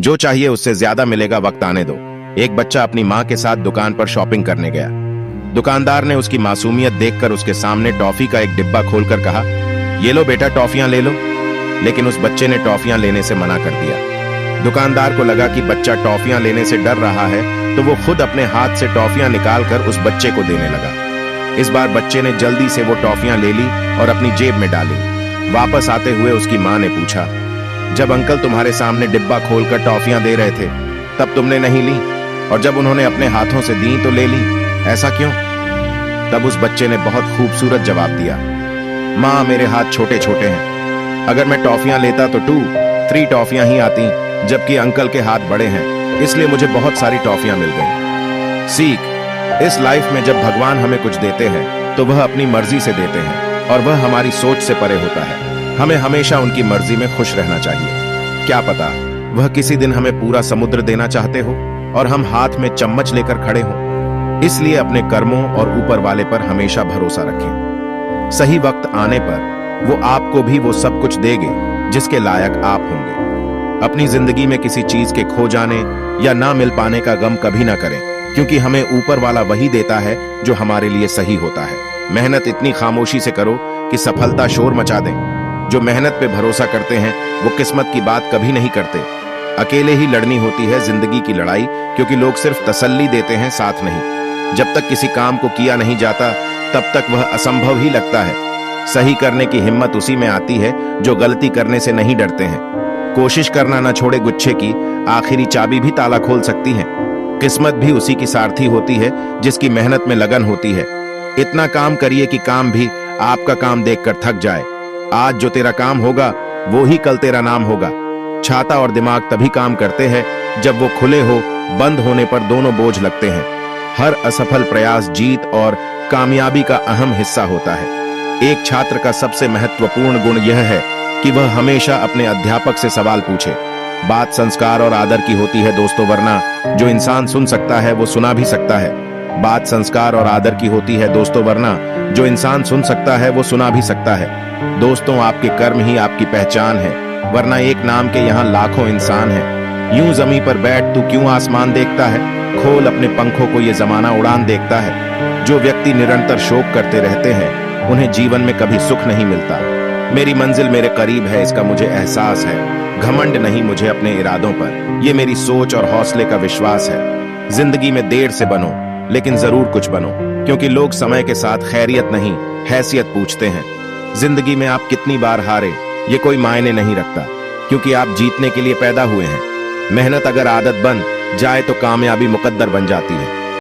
जो चाहिए उससे ज्यादा मिलेगा, वक्त आने दो। एक बच्चा अपनी माँ के साथ दुकान पर शॉपिंग करने गया। दुकानदार ने उसकी मासूमियत देखकर उसके सामने टॉफी का एक डिब्बा खोलकर कहा, ये लो बेटा, टॉफियां ले लो। लेकिन उस बच्चे ने टॉफियां लेने से मना कर दिया। दुकानदार को लगा कि बच्चा टॉफियां लेने से डर रहा है, तो वो खुद अपने हाथ से टॉफियां निकालकर उस बच्चे को देने लगा। इस बार बच्चे ने जल्दी से वो टॉफियां ले ली और अपनी जेब में डाली। वापस आते हुए उसकी माँ ने पूछा, जब अंकल तुम्हारे सामने डिब्बा खोलकर टॉफियां दे रहे थे तब तुमने नहीं ली, और जब उन्होंने अपने हाथों से दी तो ले ली, ऐसा क्यों? तब उस बच्चे ने बहुत खूबसूरत जवाब दिया, माँ मेरे हाथ छोटे छोटे हैं, अगर मैं टॉफियां लेता तो 2-3 टॉफियां ही आती, जबकि अंकल के हाथ बड़े हैं, इसलिए मुझे बहुत सारी टॉफियां मिल गई। सीख, इस लाइफ में जब भगवान हमें कुछ देते हैं तो वह अपनी मर्जी से देते हैं और वह हमारी सोच से परे होता है। हमें हमेशा उनकी मर्जी में खुश रहना चाहिए। क्या पता वह किसी दिन हमें पूरा समुद्र देना चाहते हो और हम हाथ में चम्मच लेकर खड़े हों। इसलिए अपने कर्मों और ऊपर वाले पर हमेशा भरोसा रखें। सही वक्त आने पर वो आपको भी वो सब कुछ देंगे जिसके लायक आप होंगे। अपनी जिंदगी में किसी चीज के खो जाने या ना मिल पाने का गम कभी ना करें, क्योंकि हमें ऊपर वाला वही देता है जो हमारे लिए सही होता है। मेहनत इतनी खामोशी से करो कि सफलता शोर मचा दे। जो मेहनत पे भरोसा करते हैं वो किस्मत की बात कभी नहीं करते। अकेले ही लड़नी होती है जिंदगी की लड़ाई, क्योंकि लोग सिर्फ तसल्ली देते हैं, साथ नहीं। जब तक किसी काम को किया नहीं जाता तब तक वह असंभव ही लगता है। सही करने की हिम्मत उसी में आती है जो गलती करने से नहीं डरते हैं। कोशिश करना न छोड़े गुच्छे की आखिरी चाबी भी ताला खोल सकती है। किस्मत भी उसी की सारथी होती है जिसकी मेहनत में लगन होती है। इतना काम करिए कि काम भी आपका काम देखकर थक जाए। आज जो तेरा काम होगा वो ही कल तेरा नाम होगा। छाता और दिमाग तभी काम करते हैं जब वो खुले हो, बंद होने पर दोनों बोझ लगते हैं। हर असफल प्रयास जीत और कामयाबी का अहम हिस्सा होता है। एक छात्र का सबसे महत्वपूर्ण गुण यह है कि वह हमेशा अपने अध्यापक से सवाल पूछे। बात संस्कार और आदर की होती है दोस्तों, वरना जो इंसान सुन सकता है वो सुना भी सकता है। बात संस्कार और आदर की होती है दोस्तों, वरना जो इंसान सुन सकता है वो सुना भी सकता है। दोस्तों, आपके कर्म ही आपकी पहचान है, वरना एक नाम के यहाँ लाखों इंसान हैं। यूं जमी पर बैठ तू क्यों आसमान देखता है, खोल अपने पंखों को ये जमाना उड़ान देखता है। जो व्यक्ति निरंतर शोक करते रहते हैं उन्हें जीवन में कभी सुख नहीं मिलता। मेरी मंजिल मेरे करीब है, इसका मुझे एहसास है। घमंड नहीं मुझे अपने इरादों पर, ये मेरी सोच और हौसले का विश्वास है। जिंदगी में देर से बनो लेकिन जरूर कुछ बनो, क्योंकि लोग समय के साथ खैरियत नहीं हैसियत पूछते हैं। जिंदगी में आप कितनी बार हारे ये कोई मायने नहीं रखता, क्योंकि आप जीतने के लिए पैदा हुए हैं। मेहनत अगर आदत बन जाए तो कामयाबी मुकद्दर बन जाती है।